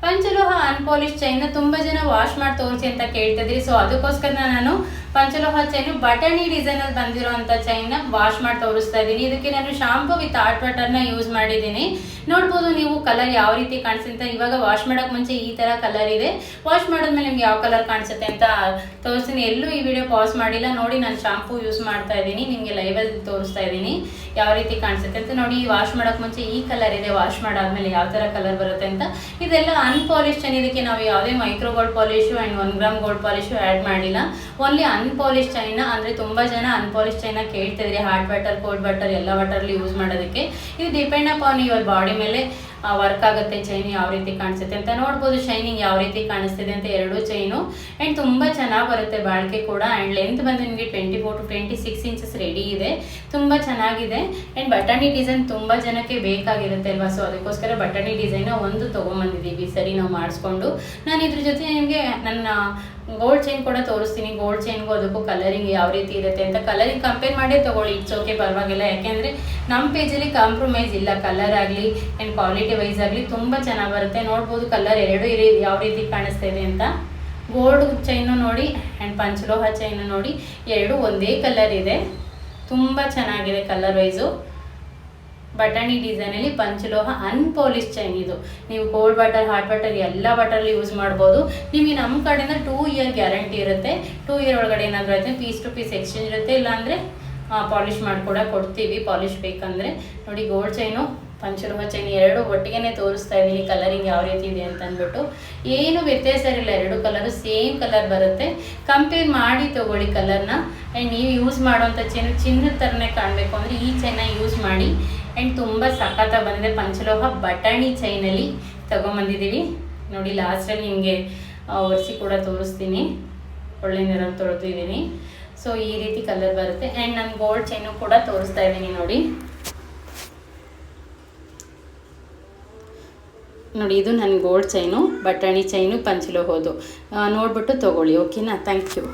ಪಂಚಲೋಹ unpolished chain ತುಂಬಾ ಜನ wash ಮಾಡಿ ತೋರಿಸಿ ಅಂತ ಕೇಳ್ತಿದ್ರಿ. ಸೊ ಅದಕ್ಕೋಸ್ಕರ ನಾನು ಪಂಚಲೋಹ ಚೈನ್ ಬಟಣಿ ಡಿಸೈನ್ ಅಲ್ಲಿ ಬಂದಿರೋಂಥ ಚೈನ್ ವಾಶ್ ಮಾಡಿ ತೋರಿಸ್ತಾ ಇದ್ದೀನಿ. ಇದಕ್ಕೆ ನಾನು ಶಾಂಪೂ ವಿತ್ ಹಾಟ್ ವಾಟರ್ನ ಯೂಸ್ ಮಾಡಿದ್ದೀನಿ. ನೋಡ್ಬೋದು ನೀವು ಕಲರ್ ಯಾವ ರೀತಿ ಕಾಣಿಸುತ್ತೆ. ಇವಾಗ ವಾಶ್ ಮಾಡೋಕೆ ಮುಂಚೆ ಈ ತರ ಕಲರ್ ಇದೆ, ವಾಶ್ ಮಾಡಿದ್ಮೇಲೆ ನಿಮ್ಗೆ ಯಾವ ಕಲರ್ ಕಾಣಿಸುತ್ತೆ ಅಂತ ತೋರಿಸ್ತೀನಿ. ಎಲ್ಲೂ ಈ ವಿಡಿಯೋ ಪಾಸ್ ಮಾಡಿಲ್ಲ ನೋಡಿ, ನಾನು ಶಾಂಪೂ ಯೂಸ್ ಮಾಡ್ತಾ ಇದ್ದೀನಿ, ನಿಮಗೆ ಲೈವಲ್ಲಿ ತೋರಿಸ್ತಾ ಇದ್ದೀನಿ ಯಾವ ರೀತಿ ಕಾಣಿಸುತ್ತೆ ಅಂತ. ನೋಡಿ ವಾಶ್ ಮಾಡೋಕೆ ಮುಂಚೆ ಈ ಕಲರ್ ಇದೆ, ವಾಶ್ ಮಾಡಾದ್ಮೇಲೆ ಯಾವ ತರ ಕಲರ್ ಬರುತ್ತೆ ಅಂತ. ಇದೆಲ್ಲ ಅನ್ಪಾಲಿಶ್ ಚೈನ್. ಇದಕ್ಕೆ ನಾವು ಯಾವುದೇ micro gold polish and 1 gram gold polish add ಮಾಡಿಲ್ಲ. ಓನ್ಲಿ ಅನ್ಪಾಲಿಶ್ ಚೈನ. ಅಂದರೆ ತುಂಬ ಜನ ಅನ್ಪಾಲಿಶ್ ಚೈನ ಕೇಳ್ತಿದ್ರಿ, ಹಾಟ್ ವಾಟರ್ ಕೋಲ್ಡ್ ವಾಟರ್ ಎಲ್ಲ ವಾಟರ್ಲಿ ಯೂಸ್ ಮಾಡೋದಕ್ಕೆ. ಇದು ಡಿಪೆಂಡ್ ಅಪಾನ್ ಯುವರ್ ಬಾಡಿ ಮೇಲೆ ವರ್ಕ್ ಆಗುತ್ತೆ ಚೈನ್ ಯಾವ ರೀತಿ ಕಾಣಿಸುತ್ತೆ ಅಂತ. ನೋಡ್ಬೋದು ಶೈನಿಂಗ್ ಯಾವ ರೀತಿ ಕಾಣಿಸ್ತಿದೆ ಅಂತ ಎರಡೂ ಚೈನು. ಆ್ಯಂಡ್ ತುಂಬ ಚೆನ್ನಾಗಿ ಬರುತ್ತೆ ಬಾಳಿಕೆ ಕೂಡ. ಆ್ಯಂಡ್ ಲೆಂತ್ ಬಂದು ನಿಮಗೆ 24 to 26 ಇಂಚಸ್ ರೆಡಿ ಇದೆ, ತುಂಬ ಚೆನ್ನಾಗಿದೆ. ಆ್ಯಂಡ್ ಬಟಣಿ ಡಿಸೈನ್ ತುಂಬ ಜನಕ್ಕೆ ಬೇಕಾಗಿರುತ್ತೆ ಅಲ್ವಾ, ಸೊ ಅದಕ್ಕೋಸ್ಕರ ಬಟಣಿ ಡಿಸೈನ ಒಂದು ತೊಗೊಂಬಂದಿದ್ದೀವಿ ಸರಿ ನಾವು ಮಾಡಿಸ್ಕೊಂಡು. ನಾನು ಇದ್ರ ಜೊತೆ ನಿಮಗೆ ನನ್ನ ಗೋಲ್ಡ್ ಚೈನ್ ಕೂಡ ತೋರಿಸ್ತೀನಿ. ಗೋಲ್ಡ್ ಚೈನ್ಗೂ ಅದಕ್ಕೂ ಕಲರಿಂಗ್ ಯಾವ ರೀತಿ ಇರುತ್ತೆ ಅಂತ. ಕಲರಿಂಗ್ ಕಂಪೇರ್ ಮಾಡೇ ತೊಗೊಳ್ಳಿ, ಇಟ್ಸ್ ಓಕೆ, ಪರವಾಗಿಲ್ಲ. ಯಾಕೆಂದರೆ ನಮ್ಮ ಪೇಜಲ್ಲಿ ಕಾಂಪ್ರಮೈಸ್ ಇಲ್ಲ, ಕಲರ್ ಆಗಲಿ ಆ್ಯಂಡ್ ಕ್ವಾಲಿಟಿ ವೈಸ್ ಆಗಲಿ ತುಂಬ ಚೆನ್ನಾಗಿ ಬರುತ್ತೆ. ನೋಡ್ಬೋದು ಕಲರ್ ಎರಡೂ ಯಾವ ರೀತಿ ಕಾಣಿಸ್ತಾ ಇದೆ ಅಂತ. ಗೋಲ್ಡ್ ಚೈನು ನೋಡಿ ಆ್ಯಂಡ್ ಪಂಚಲೋಹ ಚೈನು ನೋಡಿ, ಎರಡೂ ಒಂದೇ ಕಲರ್ ಇದೆ, ತುಂಬ ಚೆನ್ನಾಗಿದೆ ಕಲರ್ ವೈಸು. ಬಟಣಿ ಡಿಸೈನಲ್ಲಿ ಪಂಚಲೋಹ ಅನ್ಪಾಲಿಶ್ ಚೈನ್ ಇದು. ನೀವು ಕೋಲ್ಡ್ ವಾಟರ್ ಹಾಟ್ ವಾಟರ್ ಎಲ್ಲ ವಾಟರ್ಲಿ ಯೂಸ್ ಮಾಡ್ಬೋದು. ನಿಮಗೆ ನಮ್ಮ ಕಡೆಯಿಂದ 2 ಇಯರ್ ಗ್ಯಾರಂಟಿ ಇರುತ್ತೆ. 2 ಇಯರ್ ಒಳಗಡೆ ಏನಾದರೂ ಆಯ್ತು ಪೀಸ್ ಟು ಪೀಸ್ ಎಕ್ಸ್ಚೇಂಜ್ ಇರುತ್ತೆ, ಇಲ್ಲಾಂದರೆ ಪಾಲಿಶ್ ಮಾಡಿಕೊಡ ಕೊಡ್ತೀವಿ, ಪಾಲಿಶ್ ಬೇಕಂದರೆ. ನೋಡಿ ಗೋಲ್ಡ್ ಚೈನು ಪಂಚಲೋಹ ಚೈನ್ ಎರಡು ಒಟ್ಟಿಗೆ ತೋರಿಸ್ತಾ ಇದ್ದೀನಿ ಕಲರಿಂಗ್ ಯಾವ ರೀತಿ ಇದೆ ಅಂತ ಅಂದ್ಬಿಟ್ಟು. ಏನು ವ್ಯತ್ಯಾಸ ಇರಲಿಲ್ಲ, ಎರಡು ಕಲರು ಸೇಮ್ ಕಲರ್ ಬರುತ್ತೆ. ಕಂಪೇರ್ ಮಾಡಿ ತೊಗೊಳ್ಳಿ ಕಲರ್ನ. ಆ್ಯಂಡ್ ನೀವು ಯೂಸ್ ಮಾಡೋವಂಥ ಚೈನು ಚಿನ್ನದ ಥರನೇ ಕಾಣಬೇಕು ಅಂದರೆ ಈ ಚೈನ ಯೂಸ್ ಮಾಡಿ. ಆ್ಯಂಡ್ ತುಂಬ ಸಖತ್ತಾಗಿ ಬಂದಿದೆ. ಪಂಚಲೋಹ ಬಟಣಿ ಚೈನಲ್ಲಿ ತೊಗೊಂಬಂದಿದ್ದೀವಿ ನೋಡಿ. ಲಾಸ್ಟಲ್ಲಿ ನಿಮಗೆ ಒರೆಸಿ ಕೂಡ ತೋರಿಸ್ತೀನಿ, ಒಳ್ಳೆ ನೀರ ತೊಳೆದಿದ್ದೀನಿ. ಸೊ ಈ ರೀತಿ ಕಲರ್ ಬರುತ್ತೆ. ಆ್ಯಂಡ್ ನಾನು ಗೋಲ್ಡ್ ಚೈನು ಕೂಡ ತೋರಿಸ್ತಾ ಇದ್ದೀನಿ ನೋಡಿ. ನೋಡಿ ಇದು ನನ್ನ ಗೋಲ್ಡ್ ಚೈನು, ಬಟಣಿ ಚೈನು, ಪಂಚಲೋಹದ್ದು. ನೋಡ್ಬಿಟ್ಟು ತೊಗೊಳ್ಳಿ, ಓಕೆನಾ? Thank you.